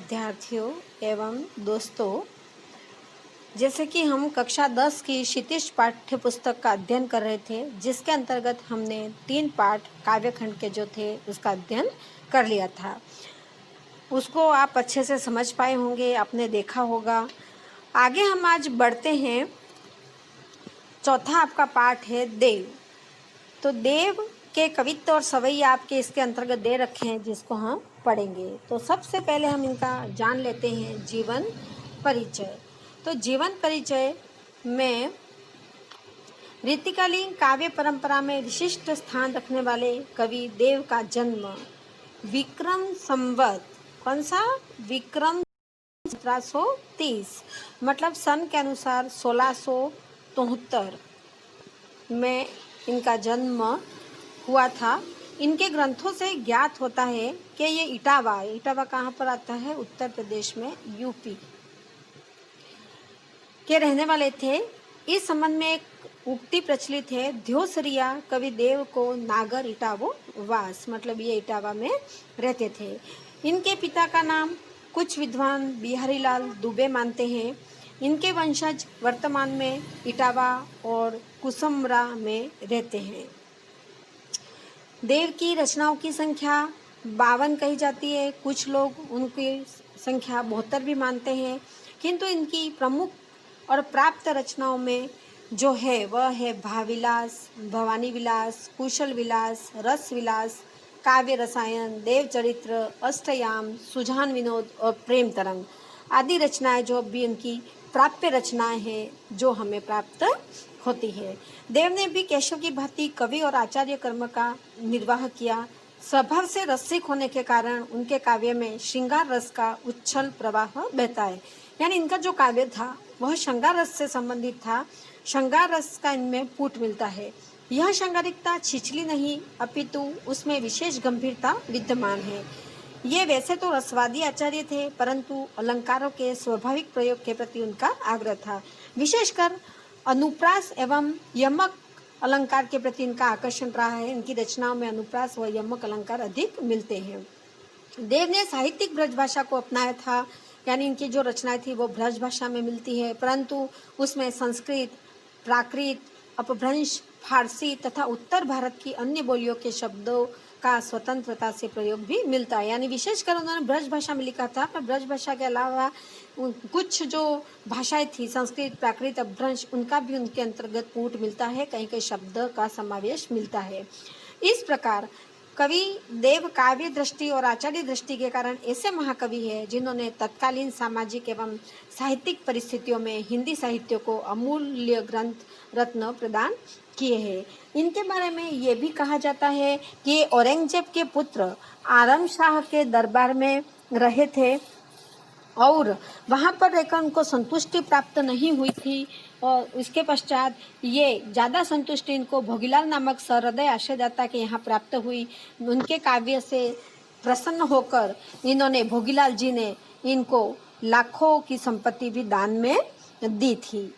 विद्यार्थियों एवं दोस्तों, जैसे कि हम कक्षा 10 की क्षितिज पाठ्य पुस्तक का अध्ययन कर रहे थे, जिसके अंतर्गत हमने 3 पाठ काव्यखंड के जो थे उसका अध्ययन कर लिया था। उसको आप अच्छे से समझ पाए होंगे, आपने देखा होगा। आगे हम आज बढ़ते हैं। चौथा आपका पाठ है देव। तो देव के कवित्व और सवैया आपके इसके अंतर्गत दे रखे हैं, जिसको हम पढ़ेंगे। तो सबसे पहले हम इनका जान लेते हैं जीवन परिचय। तो जीवन परिचय में रीतिकालीन काव्य परंपरा में विशिष्ट स्थान रखने वाले कवि देव का जन्म विक्रम संवत, कौन सा? विक्रम 1730 मतलब सन के अनुसार 1673 में इनका जन्म हुआ था। इनके ग्रंथों से ज्ञात होता है कि ये इटावा कहाँ पर आता है? उत्तर प्रदेश में, यूपी के रहने वाले थे। इस संबंध में एक उक्ति प्रचलित है, ध्योसरिया कवि देव को नागर इटावो वास, मतलब ये इटावा में रहते थे। इनके पिता का नाम कुछ विद्वान बिहारीलाल दुबे मानते हैं। इनके वंशज वर्तमान में इटावा और कुसुमरा में रहते हैं। देव की रचनाओं की संख्या 52 कही जाती है। कुछ लोग उनकी संख्या 72 भी मानते हैं, किंतु इनकी प्रमुख और प्राप्त रचनाओं में जो है वह है भाविलास, भवानी विलास, कुशल विलास, रस विलास, काव्य रसायन, देव चरित्र, अष्टयाम, सुजान विनोद और प्रेम तरंग आदि रचनाएं जो भी उनकी प्राप्य रचनाएं हैं जो हमें प्राप्त होती है। देव ने भी केशव की भांति कवि और आचार्य कर्म का निर्वाह किया। स्वभाव से रसिक होने के कारण उनके काव्य में श्रृंगार रस का उच्छल प्रवाह बहता है। यानी इनका जो काव्य था वह श्रृंगार रस से संबंधित था। श्रृंगार रस का इनमें पूट मिलता है। यह श्रृंगारिकता छिछली नहीं, अपितु उसमें विशेष गंभीरता विद्यमान है। ये वैसे तो रसवादी आचार्य थे, परंतु अलंकारों के स्वाभाविक प्रयोग के प्रति उनका आग्रह था। विशेषकर अनुप्रास एवं यमक अलंकार के प्रति इनका आकर्षण रहा है। इनकी रचनाओं में अनुप्रास व यमक अलंकार अधिक मिलते हैं। देव ने साहित्यिक ब्रज भाषा को अपनाया था, यानी इनकी जो रचनाएं थी वो ब्रज भाषा में मिलती है, परंतु उसमें संस्कृत, प्राकृत, अपभ्रंश, फारसी तथा उत्तर भारत की अन्य बोलियों के शब्दों का स्वतंत्रता से प्रयोग भी मिलता है। यानी विशेषकर उन्होंने ब्रज भाषा में लिखा था, पर ब्रज भाषा के अलावा कुछ जो भाषाएं थी, संस्कृत, प्राकृत, अपभ्रंश, उनका भी उनके अंतर्गत कूट मिलता है, कहीं कहीं शब्द का समावेश मिलता है। इस प्रकार कवि देव काव्य दृष्टि और आचार्य दृष्टि के कारण ऐसे महाकवि हैं जिन्होंने तत्कालीन सामाजिक एवं साहित्यिक परिस्थितियों में हिंदी साहित्य को अमूल्य ग्रंथ रत्न प्रदान किए हैं। इनके बारे में ये भी कहा जाता है कि औरंगजेब के पुत्र आलम शाह के दरबार में रहे थे और वहाँ पर रहकर उनको संतुष्टि प्राप्त नहीं हुई थी, और उसके पश्चात ये ज़्यादा संतुष्टि इनको भोगीलाल नामक सहृदय आश्रयदाता के यहाँ प्राप्त हुई। उनके काव्य से प्रसन्न होकर इन्होंने, भोगीलाल जी ने इनको लाखों की संपत्ति भी दान में दी थी।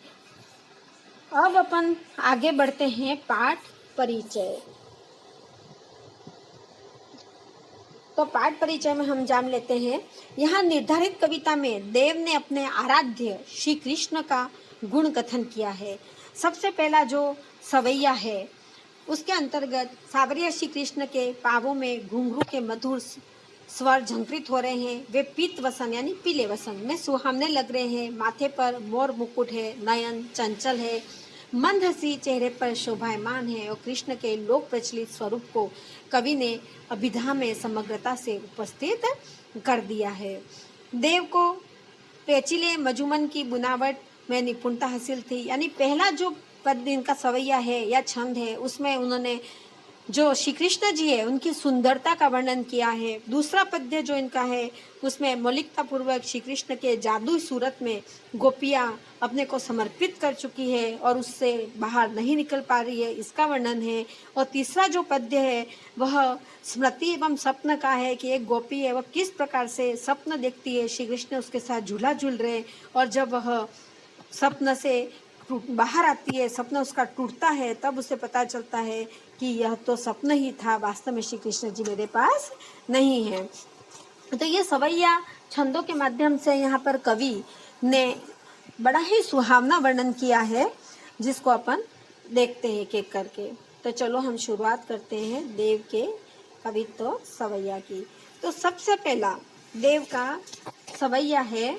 अब अपन आगे बढ़ते हैं पाठ परिचय। तो पाठ परिचय में हम जान लेते हैं, यहाँ निर्धारित कविता में देव ने अपने आराध्य श्री कृष्ण का गुण कथन किया है। सबसे पहला जो सवैया है उसके अंतर्गत सावरिया श्री कृष्ण के पावों में घुंघरू के मधुर स्वर झंकृत हो रहे हैं। वे पीत वसन यानी पीले वसन में सुहावने लग रहे हैं। माथे पर मोर मुकुट है, नयन चंचल है, मंद हंसी चेहरे पर शोभायमान है, और कृष्ण के लोक प्रचलित स्वरूप को कवि ने अभिधा में समग्रता से उपस्थित कर दिया है। देव को पेचिले मजुमन की बुनावट में निपुणता हासिल थी। यानी पहला जो पद इनका सवैया है या छंद है उसमें उन्होंने जो श्री कृष्ण जी है उनकी सुंदरता का वर्णन किया है। दूसरा पद्य जो इनका है उसमें मौलिकता पूर्वक श्री कृष्ण के जादुई सूरत में गोपियाँ अपने को समर्पित कर चुकी है और उससे बाहर नहीं निकल पा रही है, इसका वर्णन है। और तीसरा जो पद्य है वह स्मृति एवं स्वप्न का है कि एक गोपी है वह किस प्रकार से स्वप्न देखती है, श्री कृष्ण उसके साथ झूला झूल रहे हैं, और जब वह स्वप्न से बाहर आती है, सपना उसका टूटता है, तब उसे पता चलता है कि यह तो सपना ही था, वास्तव में श्री कृष्ण जी मेरे पास नहीं है। तो ये सवैया छंदों के माध्यम से यहाँ पर कवि ने बड़ा ही सुहावना वर्णन किया है, जिसको अपन देखते हैं एक एक करके। तो चलो हम शुरुआत करते हैं देव के कवित्व सवैया की। तो सबसे पहला देव का सवैया है,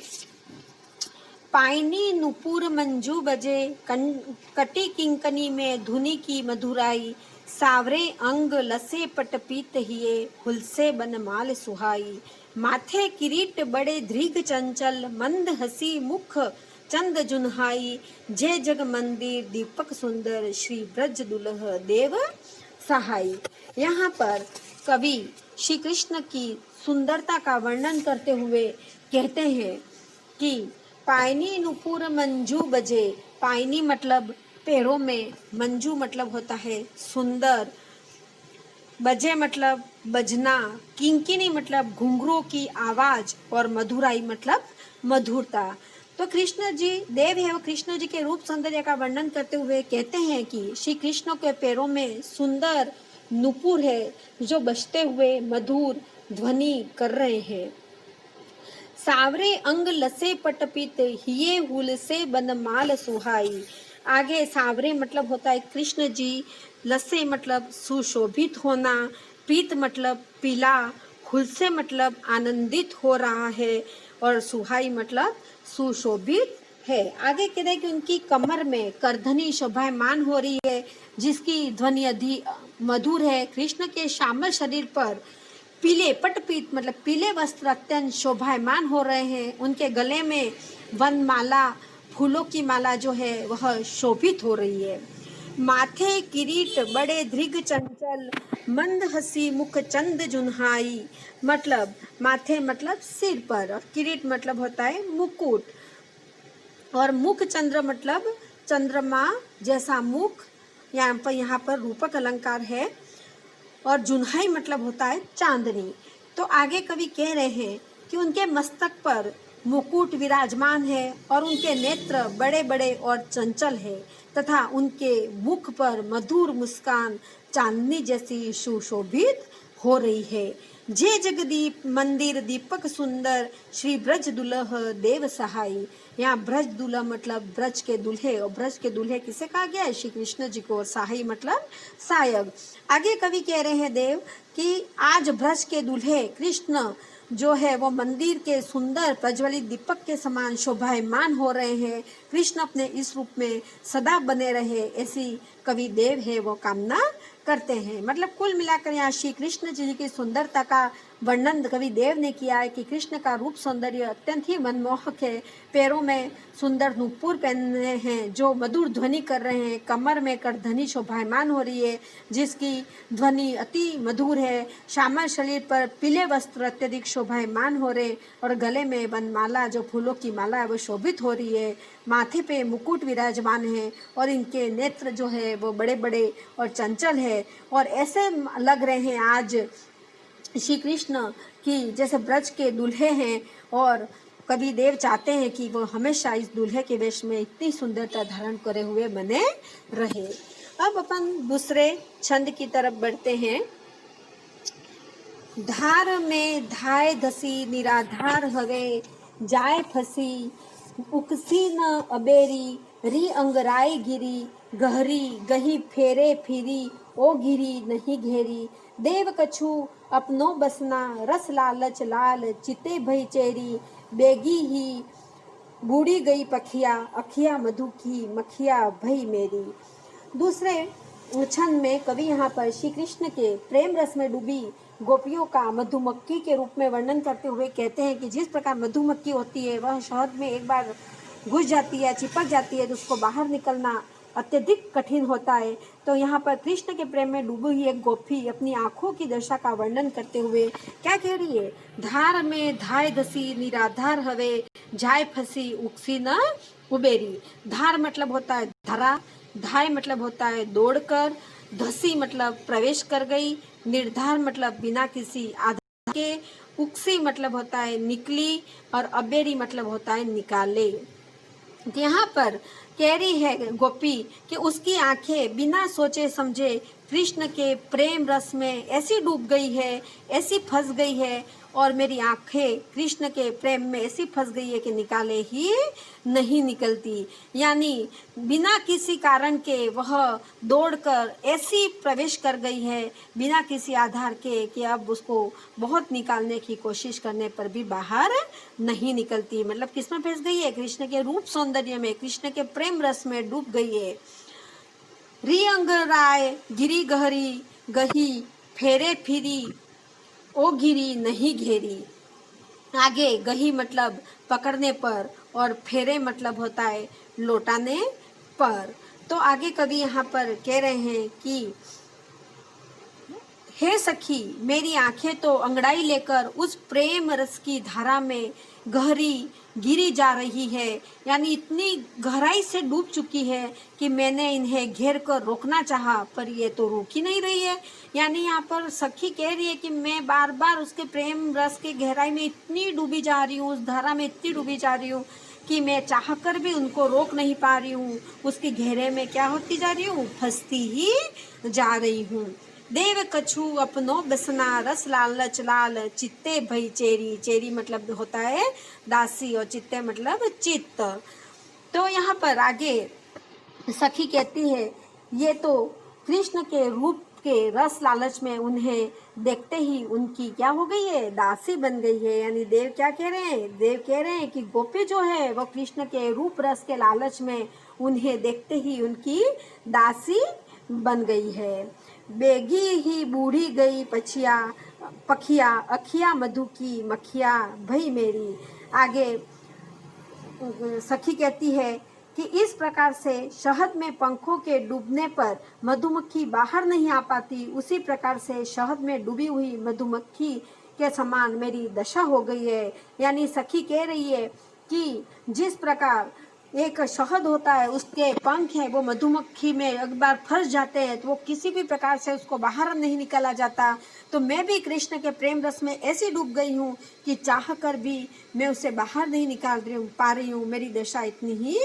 पायनी नुपुर मंजू बजे कटी किंकनी में धुनी की मधुराई, सावरे अंग लसे पटपीत हिये हुलसे बनमाल सुहाई, माथे किरीट बड़े दृग चंचल मंद हसी मुख चंद जुन्हाई, जय जग मंदिर दीपक सुंदर श्री ब्रज दुलह देव सहाई। यहाँ पर कवि श्री कृष्ण की सुंदरता का वर्णन करते हुए कहते हैं कि पायनी नुपुर मंजू बजे, पायनी मतलब पैरों में, मंजू मतलब होता है सुंदर, बजे मतलब बजना, किंकिनी मतलब घुंघरू की आवाज, और मधुराई मतलब मधुरता। तो कृष्ण जी देव है, वो कृष्ण जी के रूप सौंदर्य का वर्णन करते हुए कहते हैं कि श्री कृष्ण के पैरों में सुंदर नुपुर है जो बजते हुए मधुर ध्वनि कर रहे हैं। सावरे अंग लसे पटपित हिये हुल से बनमाल सुहाई। आगे सावरे मतलब होता है कृष्ण जी, लसे मतलब सुशोभित होना, पीत मतलब पीला, हुल से मतलब आनंदित हो रहा है, और सुहाई मतलब सुशोभित है। आगे कहते हैं कि उनकी कमर में करधनी शोभायमान हो रही है, जिसकी ध्वनि अधिक मधुर है। कृष्ण के श्यामल शरीर पर पीले पटपीत मतलब पीले वस्त्र अत्यंत शोभायमान हो रहे हैं। उनके गले में वनमाला, फूलों की माला जो है वह शोभित हो रही है। माथे किरीट बड़े दृग चंचल मंद हसी मुख चंद जुन्हाई, मतलब माथे मतलब सिर पर, और किरीट मतलब होता है मुकुट, और मुख चंद्र मतलब चंद्रमा जैसा मुख, यहाँ पर रूपक अलंकार है, और जुन्हाई मतलब होता है चांदनी। तो आगे कवि कह रहे हैं कि उनके मस्तक पर मुकुट विराजमान है, और उनके नेत्र बड़े बड़े और चंचल है, तथा उनके मुख पर मधुर मुस्कान चांदनी जैसी सुशोभित हो रही है। जय जगदीप मंदिर दीपक सुंदर श्री ब्रज दुलह देव सहाई। यहाँ ब्रज दुल्हा मतलब ब्रज के दूल्हे, और ब्रज के दूल्हे किसे कहा गया है? श्री कृष्ण जी को। सहाई मतलब सायक। आगे कवि कह रहे हैं देव कि आज ब्रज के दूल्हे कृष्ण जो है वो मंदिर के सुंदर प्रज्वलित दीपक के समान शोभायमान हो रहे हैं। कृष्ण अपने इस रूप में सदा बने रहे, ऐसी कवि देव है वो कामना करते हैं। मतलब कुल मिलाकर यहाँ श्री कृष्ण जी की सुंदरता का वर्णन कवि देव ने किया है कि कृष्ण का रूप सौंदर्य अत्यंत ही मनमोहक है। पैरों में सुंदर नुपुर पहने हैं जो मधुर ध्वनि कर रहे हैं, कमर में करधनी शोभायमान हो रही है जिसकी ध्वनि अति मधुर है, श्यामल शरीर पर पीले वस्त्र अत्यधिक शोभायमान हो रहे, और गले में वनमाला जो फूलों की माला है वो शोभित हो रही है, माथे पे मुकुट विराजमान है, और इनके नेत्र जो है वो बड़े बड़े और चंचल है, और ऐसे लग रहे हैं आज श्री कृष्ण की जैसे ब्रज के दूल्हे हैं। और कवि देव चाहते हैं कि वो हमेशा इस दूल्हे के वेश में इतनी सुंदरता धारण करे हुए बने रहे। अब अपन दूसरे छंद की तरफ बढ़ते हैं। धार में धाय धसी निराधार हवे, जाय फसी उकसी न अबेरी, री अंगराई गिरी गहरी गही फेरे फिरी, ओ गिरी नहीं घेरी, देव कछु अपनो बसना रस लालच लाल, चिते भई चेरी बेगी ही बूढ़ी गई पखिया, अखिया मधु की मखिया भई मेरी। दूसरे छंद में कवि यहाँ पर श्री कृष्ण के प्रेम रस में डूबी गोपियों का मधुमक्खी के रूप में वर्णन करते हुए कहते हैं कि जिस प्रकार मधुमक्खी होती है वह शहद में एक बार घुस जाती है, चिपक जाती है, तो उसको बाहर निकलना अत्यधिक कठिन होता है। तो यहाँ पर कृष्ण के प्रेम में डूबी हुई एक गोपी अपनी आंखों की दशा का वर्णन करते हुए क्या कह रही है? धार में धाय धसी निराधार हवे, जाय फसी उकसी न उबेरी। धार मतलब होता है धरा, धाय मतलब होता है दौड़कर, धसी मतलब प्रवेश कर गई, निर्धार मतलब बिना किसी आधार के, उकसी मतलब होता है निकली, और अबेरी मतलब होता है निकाले। यहाँ पर कह रही है गोपी कि उसकी आंखें बिना सोचे समझे कृष्ण के प्रेम रस में ऐसी डूब गई है, ऐसी फंस गई है, और मेरी आंखें कृष्ण के प्रेम में ऐसी फंस गई है कि निकाले ही नहीं निकलती। यानी बिना किसी कारण के वह दौड़कर ऐसी प्रवेश कर गई है, बिना किसी आधार के, कि अब उसको बहुत निकालने की कोशिश करने पर भी बाहर नहीं निकलती। मतलब किसमें फंस गई है? कृष्ण के रूप सौंदर्य में, कृष्ण के प्रेम रस में डूब गई है। री अंगराय गिरी गहरी गही, फेरे फिरी ओ गिरी नहीं घेरी। आगे गही मतलब पकड़ने पर, और फेरे मतलब होता है लौटाने पर। तो आगे कवि यहाँ पर कह रहे हैं कि हे सखी, मेरी आंखें तो अंगड़ाई लेकर उस प्रेम रस की धारा में गहरी गिरी जा रही है। यानी इतनी गहराई से डूब चुकी है कि मैंने इन्हें घेर कर रोकना चाहा, पर ये तो रोक ही नहीं रही है। यानी यहाँ पर सखी कह रही है कि मैं बार बार उसके प्रेम रस की गहराई में इतनी डूबी जा रही हूँ, उस धारा में इतनी डूबी जा रही हूँ कि मैं चाह कर भी उनको रोक नहीं पा रही हूँ। उसके घेरे में क्या होती जा रही हूँ? फंसती ही जा रही हूँ। देव कछु अपनो बसना, रस लालच लाल चित्ते भई चेरी। चेरी मतलब होता है दासी, और चित्ते मतलब चित्त। तो यहाँ पर आगे सखी कहती है, ये तो कृष्ण के रूप के रस लालच में उन्हें देखते ही उनकी क्या हो गई है? दासी बन गई है। यानी देव क्या कह रहे हैं? देव कह रहे हैं कि गोपी जो है वो कृष्ण के रूप रस के लालच में उन्हें देखते ही उनकी दासी बन गई है। बेगी ही बूढ़ी गई पछिया पखिया, अखिया मधु की मखिया भई मेरी। आगे सखी कहती है कि इस प्रकार से शहद में पंखों के डूबने पर मधुमक्खी बाहर नहीं आ पाती, उसी प्रकार से शहद में डूबी हुई मधुमक्खी के समान मेरी दशा हो गई है। यानी सखी कह रही है कि जिस प्रकार एक शहद होता है, उसके पंख है वो मधुमक्खी में एक बार फंस जाते हैं तो वो किसी भी प्रकार से उसको बाहर नहीं निकाला जाता। तो मैं भी कृष्ण के प्रेम रस में ऐसी डूब गई हूँ कि चाह कर भी मैं उसे बाहर नहीं निकाल रही हूँ, पा रही हूँ। मेरी दशा इतनी ही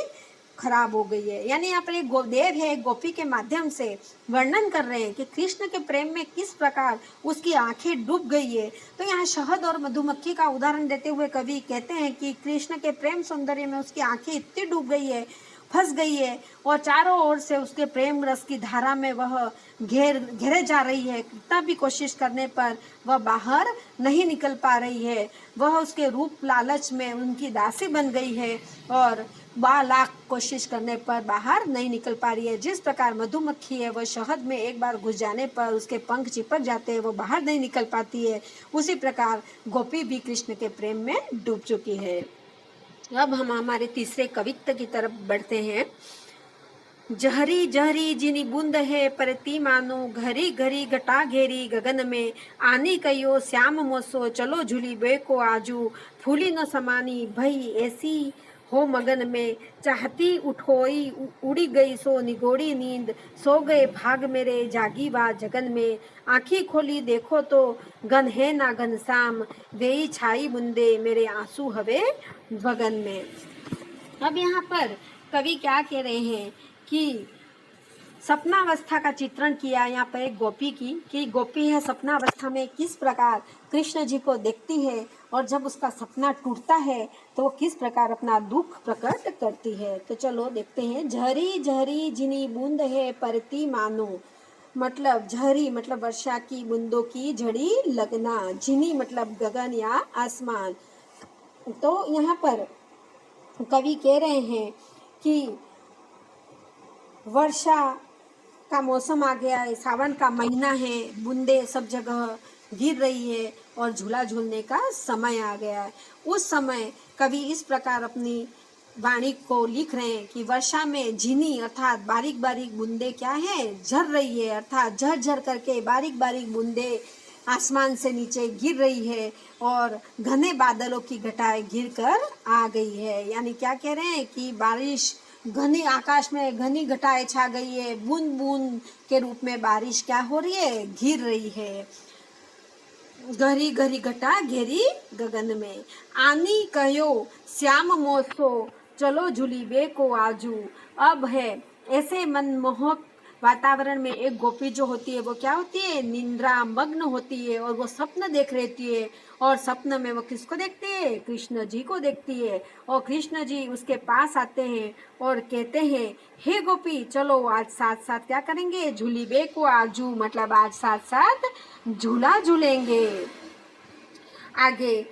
खराब हो गई है। यानी यहाँ पर एक गोदेव है, गोपी के माध्यम से वर्णन कर रहे हैं कि कृष्ण के प्रेम में किस प्रकार उसकी आंखें डूब गई है। तो यहाँ शहद और मधुमक्खी का उदाहरण देते हुए कवि कहते हैं कि कृष्ण के प्रेम सौंदर्य में उसकी आंखें इतनी डूब गई है, फंस गई है, और चारों ओर से उसके प्रेम रस की धारा में वह घेरे जा रही है। कितना भी कोशिश करने पर वह बाहर नहीं निकल पा रही है। वह उसके रूप लालच में उनकी दासी बन गई है, और 12 लाख कोशिश करने पर बाहर नहीं निकल पा रही है। जिस प्रकार मधुमक्खी है वह शहद में एक बार घुस जाने पर उसके पंख चिपक जाते हैं, वो बाहर नहीं निकल पाती है, उसी प्रकार गोपी भी कृष्ण के प्रेम में डूब चुकी है। अब हम हमारे तीसरे कवित्व की तरफ बढ़ते हैं। जहरी जहरी जिनी बूंद है परती मानो, घरी घरी घटा घेरी गगन में। आनी कयो श्याम मोसो, चलो झूली बेको आजू। फूली न समानी भई ऐसी हो मगन में। चाहती उठोई उड़ी गई सो निगोड़ी नींद, सो गए भाग मेरे जागी बा जगन में। आँखी खोली देखो तो घन है ना घनश्याम, वेई छाई बुंदे मेरे आंसू हवे गगन में। अब यहाँ पर कवि क्या कह रहे हैं कि सपनावस्था का चित्रण किया यहाँ पर एक गोपी की, कि गोपी है सपनावस्था में किस प्रकार कृष्ण जी को देखती है, और जब उसका सपना टूटता है तो वो किस प्रकार अपना दुख प्रकट करती है। तो चलो देखते हैं। झरी झरी जिनी बूंद है परती मानो, मतलब झरी मतलब वर्षा की बूंदों की झड़ी लगना, झिनी मतलब गगन या आसमान। तो यहाँ पर कवि कह रहे हैं कि वर्षा का मौसम आ गया है, सावन का महीना है, बूंदे सब जगह गिर रही है और झूला झूलने का समय आ गया है। उस समय कवि इस प्रकार अपनी वाणी को लिख रहे हैं कि वर्षा में झिनी अर्थात बारीक बारीक बूंदे क्या है? झर रही है, अर्थात झर झर करके बारीक बारीक बूंदे आसमान से नीचे गिर रही है, और घने बादलों की घटाएं घिर कर आ गई है। यानी क्या कह रहे हैं कि बारिश घनी, आकाश में घनी घटाएं छा गई है, बूंद बूंद के रूप में बारिश क्या हो रही है? घिर रही है। घरी घरी घटा घेरी गगन में। आनी कहो श्याम मोसो, चलो झूली बे को आजू। अब है ऐसे मनमोहक वातावरण में एक गोपी जो होती है वो क्या होती है, निंद्रा मग्न होती है और वो स्वप्न देख रहती है। और स्वप्न में वो किसको देखती है, कृष्ण जी को देखती है। और कृष्ण जी उसके पास आते हैं और कहते हैं, हे गोपी चलो आज साथ साथ क्या करेंगे, झूली बेको आजू, मतलब आज साथ साथ झूला झूलेंगे। आगे,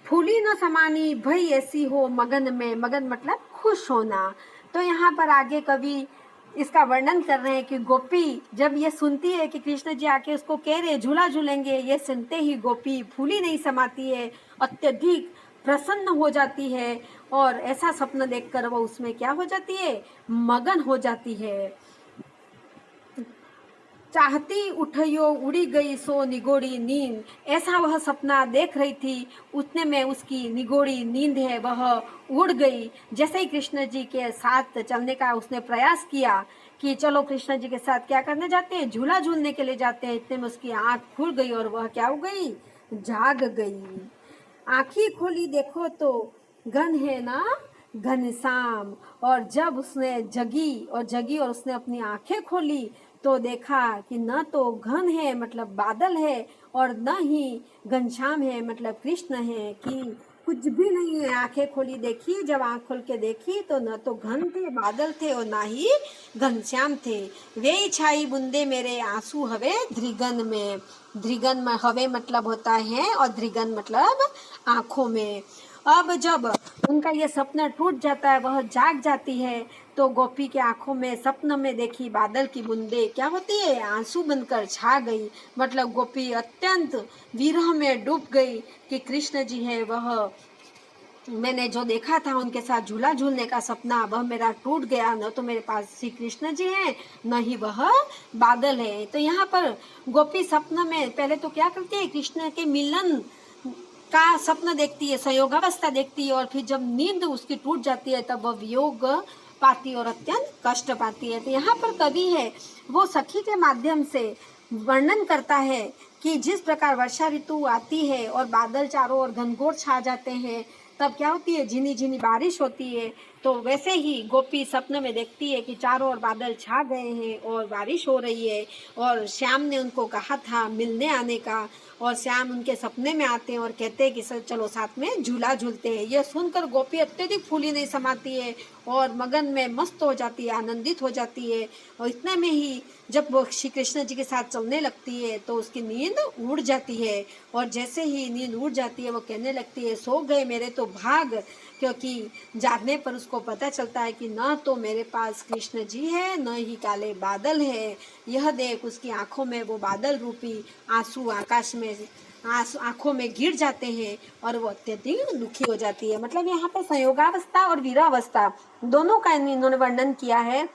फूली न समानी भई ऐसी हो मगन में, मगन मतलब खुश होना। तो यहाँ पर आगे कवि इसका वर्णन कर रहे हैं कि गोपी जब ये सुनती है कि कृष्ण जी आके उसको कह रहे झूला झूलेंगे, ये सुनते ही गोपी फूली नहीं समाती है, अत्यधिक प्रसन्न हो जाती है और ऐसा सपना देखकर वो उसमें क्या हो जाती है, मगन हो जाती है। चाहती उठियो उड़ी गई सो निगोड़ी नींद, ऐसा वह सपना देख रही थी, उतने में उसकी निगोड़ी नींद है वह उड़ गई। जैसे ही कृष्ण जी के साथ चलने का उसने प्रयास किया कि चलो कृष्ण जी के साथ क्या करने जाते हैं, झूला झूलने के लिए जाते हैं, इतने में उसकी आंख खुल गई और वह क्या हो गई, जाग गई। आंखी खोली देखो तो घन है ना घनश्याम। और जब उसने जगी और उसने अपनी आंखें खोली तो देखा कि न तो घन है मतलब बादल है और न ही घनश्याम है मतलब कृष्ण है, कि कुछ भी नहीं है। आंखें खोली देखी, जब आंख खोल के देखी तो न तो घन थे बादल थे और ना ही घनश्याम थे। वे छाई बूंदे मेरे आंसू हवे धृगन में, धृगन में हवे मतलब होता है और धृगन मतलब आंखों में। अब जब उनका ये सपना टूट जाता है, वह जाग जाती है, तो गोपी के आंखों में सपन में देखी बादल की बूंदे क्या होती है, आंसू बनकर छा गई। मतलब गोपी अत्यंत विरह में डूब गई कि कृष्ण जी है वह, मैंने जो देखा था उनके साथ झूला झूलने का सपना वह मेरा टूट गया, न तो मेरे पास श्री कृष्ण जी हैं न ही वह बादल है। तो यहाँ पर गोपी सपन में पहले तो क्या करती है, कृष्ण के मिलन का सपना देखती है, संयोगावस्था देखती है, और फिर जब नींद उसकी टूट जाती है तब वह वियोग पाती और अत्यंत कष्ट पाती है। तो यहाँ पर कवि है वो सखी के माध्यम से वर्णन करता है कि जिस प्रकार वर्षा ऋतु आती है और बादल चारों ओर घनघोर छा जाते हैं, तब क्या होती है, झिनी झिनी बारिश होती है। तो वैसे ही गोपी सपने में देखती है कि चारों ओर बादल छा गए हैं और बारिश हो रही है, और श्याम ने उनको कहा था मिलने आने का, और श्याम उनके सपने में आते हैं और कहते हैं कि सर चलो साथ में झूला झूलते हैं। यह सुनकर गोपी अत्यधिक फूली नहीं समाती है और मगन में मस्त हो जाती है, आनंदित हो जाती है। और इतने में ही जब वो श्री कृष्ण जी के साथ चलने लगती है तो उसकी नींद उड़ जाती है, और जैसे ही नींद उड़ जाती है वो कहने लगती है, सो गए मेरे तो भाग, क्योंकि जागने पर उसको पता चलता है कि न तो मेरे पास कृष्ण जी है न ही काले बादल है। यह देख उसकी आंखों में वो बादल रूपी आंसू आकाश में आंखों में गिर जाते हैं और वो अत्यधिक दुखी हो जाती है। मतलब यहाँ पर संयोगावस्था और वीरावस्था दोनों का इन्होंने वर्णन किया है।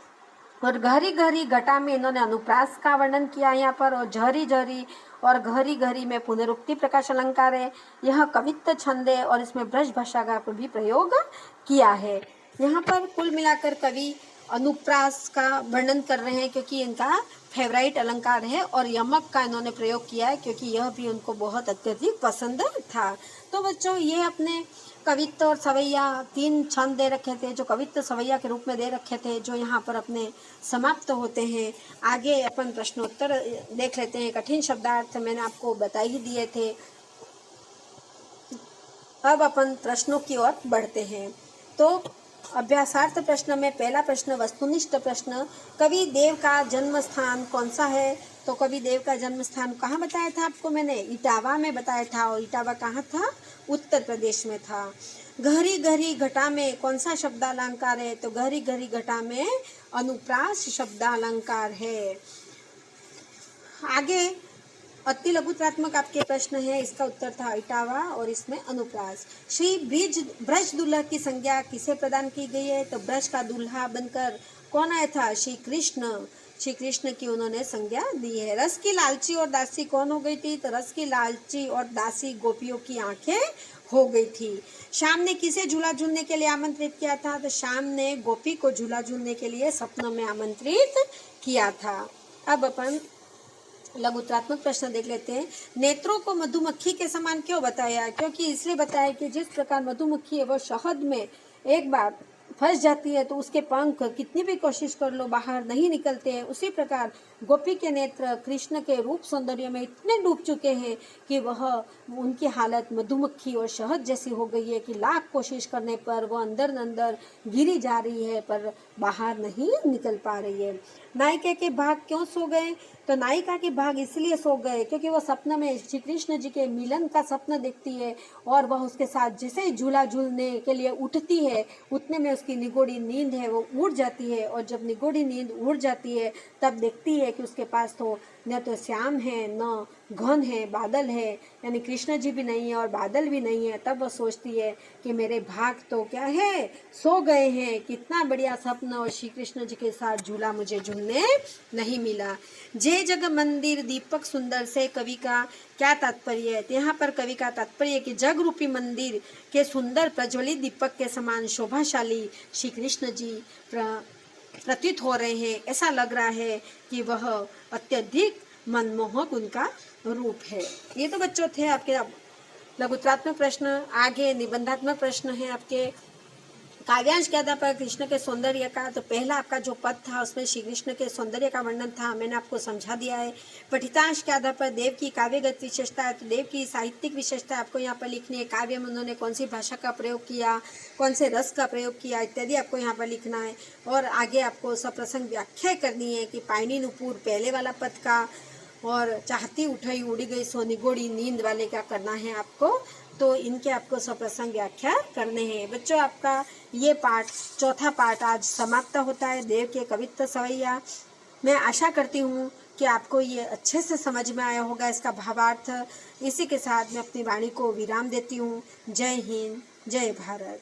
और गहरी गहरी घटा में इन्होंने अनुप्रास का वर्णन किया यहाँ पर, और झरी झरी और गहरी गहरी में पुनरुक्ति प्रकाश अलंकार है। यह कवित्व छंद है और इसमें ब्रज भाषा का भी प्रयोग किया है। यहाँ पर कुल मिलाकर कवि अनुप्रास का वर्णन कर रहे हैं क्योंकि इनका फेवराइट अलंकार है, और यमक का इन्होंने प्रयोग किया है क्योंकि यह भी उनको बहुत अत्यधिक पसंद था। तो बच्चों ये अपने कवित्व और सवैया तीन छंद दे रखे थे जो कवित्व सवैया के रूप में दे रखे थे, जो यहाँ पर अपने समाप्त होते हैं। आगे अपन प्रश्नोत्तर देख लेते हैं। कठिन शब्दार्थ मैंने आपको बता ही दिए थे। अब अपन प्रश्नों की ओर बढ़ते हैं। तो अभ्यासार्थ प्रश्न में पहला प्रश्न वस्तुनिष्ठ प्रश्न, कवि देव का जन्म स्थान कौन सा है? तो कवि देव का जन्म स्थान कहाँ बताया था आपको मैंने? इटावा में बताया था, और इटावा कहाँ था? उत्तर प्रदेश में था। गहरी गहरी घटा में कौन सा शब्दालंकार है? तो गहरी गहरी घटा में अनुप्रास शब्दालंकार है। आगे अति लघुत्रात्मक आपके प्रश्न है, इसका उत्तर था इटावा और इसमें अनुप्रास। श्री ब्रज दुल्हा की संज्ञा किसे प्रदान की गई है? तो ब्रज का दुल्हा बनकर कौन आया था? श्री कृष्ण की उन्होंने संज्ञा दी है। रस की लालची और दासी कौन हो गई थी? तो रस की लालची और दासी गोपियों की आंखें हो गई थी। श्याम ने किसे झूला झूलने के लिए आमंत्रित किया था? तो श्याम ने गोपी को झूला झूलने के लिए सपनों में आमंत्रित किया था। अब अपन लघुत्रात्मक प्रश्न देख लेते हैं। नेत्रों को मधुमक्खी के समान क्यों बताया? क्योंकि इसलिए बताया कि जिस प्रकार मधुमक्खी है वह शहद में एक बार फंस जाती है तो उसके पंख कितनी भी कोशिश कर लो बाहर नहीं निकलते हैं। उसी प्रकार गोपी के नेत्र कृष्ण के रूप सौंदर्य में इतने डूब चुके हैं कि वह उनकी हालत मधुमक्खी और शहद जैसी हो गई है कि लाख कोशिश करने पर वो अंदर अंदर गिरी जा रही है पर बाहर नहीं निकल पा रही है। नायिका के भाग क्यों सो गए? तो नायिका के भाग इसलिए सो गए क्योंकि वो सपने में श्री कृष्ण जी के मिलन का सपना देखती है और वह उसके साथ जैसे ही झूला झूलने के लिए उठती है उतने में उसकी निगोड़ी नींद है वो उड़ जाती है। और जब निगोड़ी नींद उड़ जाती है तब देखती है कि उसके पास तो न तो श्याम है न घन है, बादल है, यानी कृष्ण जी भी नहीं है और बादल भी नहीं है। तब वह सोचती है कि मेरे भाग तो क्या है, सो गए हैं, कितना बढ़िया सपना और श्री कृष्ण जी के साथ झूला मुझे झूलने नहीं मिला। जय जग मंदिर दीपक सुंदर से कवि का क्या तात्पर्य है? तो यहाँ पर कवि का तात्पर्य है कि जग रूपी मंदिर के सुंदर प्रज्वलित दीपक के समान शोभाशाली श्री कृष्ण जी प्रतीत हो रहे हैं। ऐसा लग रहा है कि वह अत्यधिक मनमोहक उनका रूप है। ये तो बच्चों थे आपके लघुत्रात्मक प्रश्न। आगे निबंधात्मक प्रश्न है आपके। काव्यांश के आधार पर कृष्ण के सौंदर्य का, तो पहला आपका जो पद था उसमें श्री कृष्ण के सौंदर्य का वर्णन था, मैंने आपको समझा दिया है। पठितांश के आधार पर देव की काव्यगत विशेषता है, तो देव की साहित्यिक विशेषता आपको यहाँ पर लिखनी है। काव्य में उन्होंने कौन सी भाषा का प्रयोग किया, कौन से रस का प्रयोग किया इत्यादि आपको यहाँ पर लिखना है। और आगे आपको सप्रसंग व्याख्या करनी है कि पायनी नुपुर पहले वाला पद का और चाहती उठाई उड़ी गई सोनी गोड़ी नींद वाले का करना है आपको। तो इनके आपको सप्रसंग व्याख्या करने हैं। बच्चों आपका ये पाठ, चौथा पाठ आज समाप्त होता है, देव के कवित्व सवैया। मैं आशा करती हूँ कि आपको ये अच्छे से समझ में आया होगा इसका भावार्थ। इसी के साथ मैं अपनी वाणी को विराम देती हूँ। जय हिंद, जय भारत।